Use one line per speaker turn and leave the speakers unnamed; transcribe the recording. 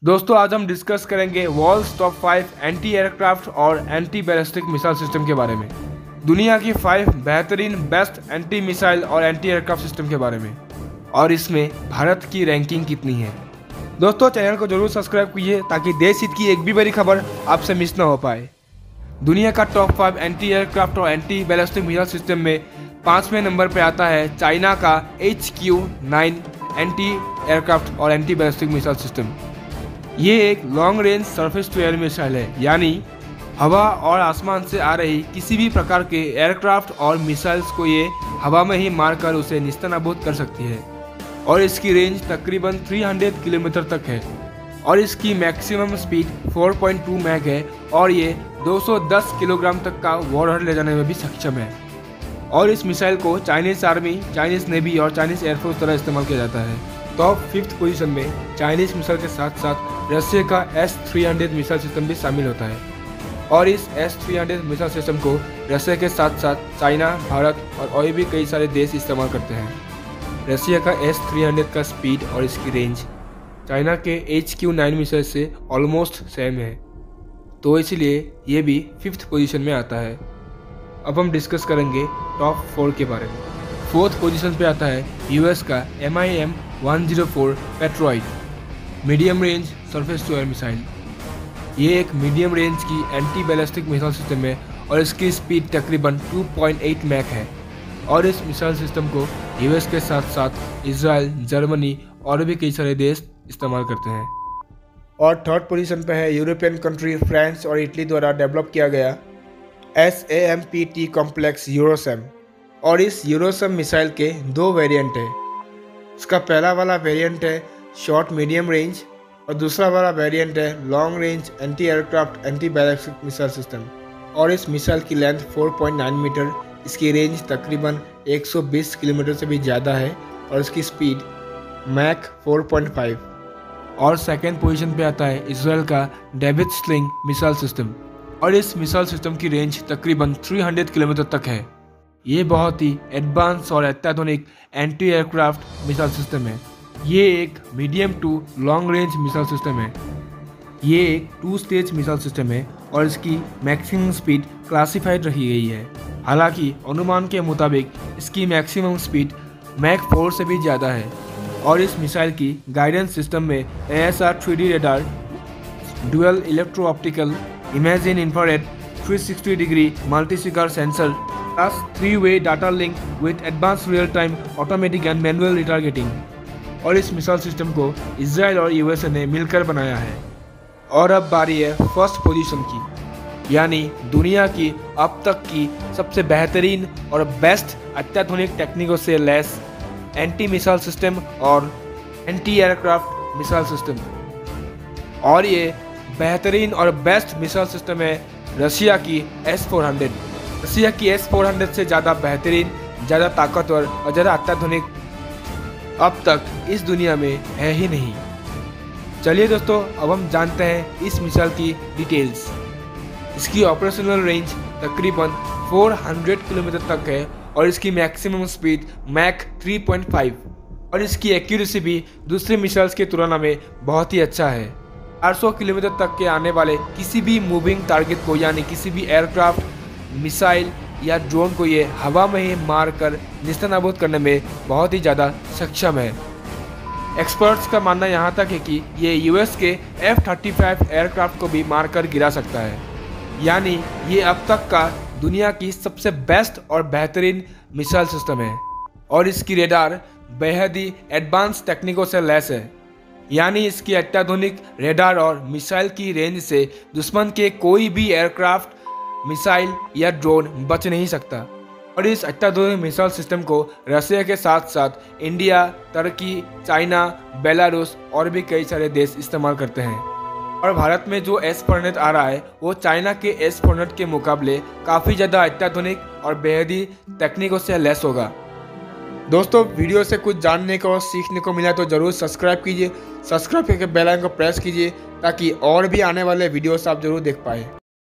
दोस्तों आज हम डिस्कस करेंगे वर्ल्ड्स टॉप 5 एंटी एयरक्राफ्ट और एंटी बैलिस्टिक मिसाइल सिस्टम के बारे में। दुनिया की 5 बेहतरीन बेस्ट एंटी मिसाइल और एंटी एयरक्राफ्ट सिस्टम के बारे में, और इसमें भारत की रैंकिंग कितनी है। दोस्तों चैनल को जरूर सब्सक्राइब कीजिए ताकि देश हित की एक भी बड़ी खबर आपसे मिस ना हो पाए। दुनिया का टॉप 5 एंटी एयरक्राफ्ट और एंटी बैलिस्टिक मिसाइल सिस्टम में 5वें नंबर पर आता है चाइना का HQ-9 एंटी एयरक्राफ्ट और एंटी बैलिस्टिक मिसाइल सिस्टम। ये एक long range surface to air missile है, यानी हवा और आसमान से आ रही किसी भी प्रकार के एयरक्राफ्ट और मिसाइल्स को ये हवा में ही मारकर उसे निस्तानाबूद कर सकती है। और इसकी रेंज तकरीबन 300 किलोमीटर तक है और इसकी मैक्सिमम स्पीड 4.2 मैक है और ये 210 किलोग्राम तक का वॉरहेड ले जाने में भी सक्षम है। और इस मिसाइल को चाइनीज आर्मी, चाइनीज नेवी और चाइनीज एयरफोर्स द्वारा इस्तेमाल किया जाता है। टॉप 5th पोजीशन में चाइनीज मिसाइल के साथ साथ रशिया का S-300 मिसाइल सिस्टम भी शामिल होता है। और इस S-300 मिसाइल सिस्टम को रशिया के साथ साथ चाइना, भारत और भी कई सारे देश इस्तेमाल करते हैं। रशिया का S-300 का स्पीड और इसकी रेंज चाइना के HQ-9 मिसाइल से ऑलमोस्ट सेम है, तो इसलिए ये भी 5th पोजीशन में आता है। अब हम डिस्कस करेंगे टॉप 4 के बारे में। 4th पोजीशन पे आता है US का MIM-104 Patriot medium range surface to air missile. ये एक मीडियम रेंज की एंटी बैलिस्टिक मिसाइल सिस्टम है और इसकी स्पीड तकरीबन 2.8 मैक है। और इस मिसाइल सिस्टम को US के साथ साथ इजराइल, जर्मनी और भी कई सारे देश इस्तेमाल करते हैं। और 3rd पोजीशन पे है यूरोपियन कंट्री फ्रांस और इटली द्वारा डेवलप किया गया SAMPT कॉम्प्लेक्स यूरोसैम। और इस यूरोसैम मिसाइल के 2 वेरिएंट है। इसका पहला वाला वेरिएंट है शॉर्ट मीडियम रेंज और दूसरा वाला वेरिएंट है long range anti aircraft anti ballistic missile system. और इस मिसाइल की लेंथ 4.9 मीटर, इसकी रेंज तकरीबन 120 किलोमीटर से भी ज़्यादा है और इसकी स्पीड मैक 4.5। और 2nd पोजीशन पे आता है इजराइल का डेविड स्लिंग मिसाइल सिस्टम। और इस मिसाइल सिस्टम की रेंज तकरीबन 300 किलोमीटर तक है। ये बहुत ही एडवांस और अत्याधुनिक एंटी एयरक्राफ्ट मिसाइल सिस्टम है। ये एक medium to long range missile system है। ये एक 2 स्टेज मिसाइल सिस्टम है और इसकी मैक्सिमम स्पीड क्लासिफाइड रखी गई है। हालांकि अनुमान के मुताबिक इसकी मैक्सिमम स्पीड मैक 4 से भी ज़्यादा है। और इस मिसाइल की गाइडेंस सिस्टम में AESA 3D radar, dual electro optical imaging infrared 360 degree multi speaker sensor plus 3-way data link with advance real time automatic and manual retargeting. और इस मिसाइल सिस्टम को इजराइल और USA ने मिलकर बनाया है। और अब बारी है 1st पोजीशन की, यानी दुनिया की अब तक की सबसे बेहतरीन और बेस्ट अत्याधुनिक टेक्निकों से लैस एंटी मिसाइल सिस्टम और एंटी एयरक्राफ्ट मिसाइल सिस्टम। और ये बेहतरीन और बेस्ट मिसाइल सिस्टम है रशिया की S-400। रशिया की S-400 से ज़्यादा बेहतरीन, ज़्यादा ताकतवर और ज़्यादा अत्याधुनिक अब तक इस दुनिया में है ही नहीं। चलिए दोस्तों अब हम जानते हैं इस मिसाइल की डिटेल्स। इसकी ऑपरेशनल रेंज तकरीबन 400 किलोमीटर तक है और इसकी मैक्सिमम स्पीड मैक 3.5। और इसकी एक्यूरेसी भी दूसरे मिसाइल्स की तुलना में बहुत ही अच्छा है। 400 किलोमीटर तक के आने वाले किसी भी मूविंग टारगेट को, यानी किसी भी एयरक्राफ्ट, मिसाइल या ड्रोन को ये हवा में ही मारकर निस्तानाबूद करने में बहुत ही ज़्यादा सक्षम है। एक्सपर्ट्स का मानना यहाँ तक है कि ये US के F-35 एयरक्राफ्ट को भी मारकर गिरा सकता है। यानी ये अब तक का दुनिया की सबसे बेस्ट और बेहतरीन मिसाइल सिस्टम है। और इसकी रेडार बेहद ही एडवांस टेक्निकों से लैस है, यानी इसकी अत्याधुनिक रेडार और मिसाइल की रेंज से दुश्मन के कोई भी एयरक्राफ्ट, मिसाइल या ड्रोन बच नहीं सकता। और इस अत्याधुनिक मिसाइल सिस्टम को रशिया के साथ साथ इंडिया, तुर्की, चाइना, बेलारूस और भी कई सारे देश इस्तेमाल करते हैं। और भारत में जो S-400 आ रहा है वो चाइना के S-400 के मुकाबले काफ़ी ज़्यादा अत्याधुनिक और बेहद ही तकनीकों से लैस होगा। दोस्तों वीडियो से कुछ जानने को और सीखने को मिला तो ज़रूर सब्सक्राइब कीजिए। सब्सक्राइब करके बेल आइकन को प्रेस कीजिए ताकि और भी आने वाले वीडियोस आप जरूर देख पाए।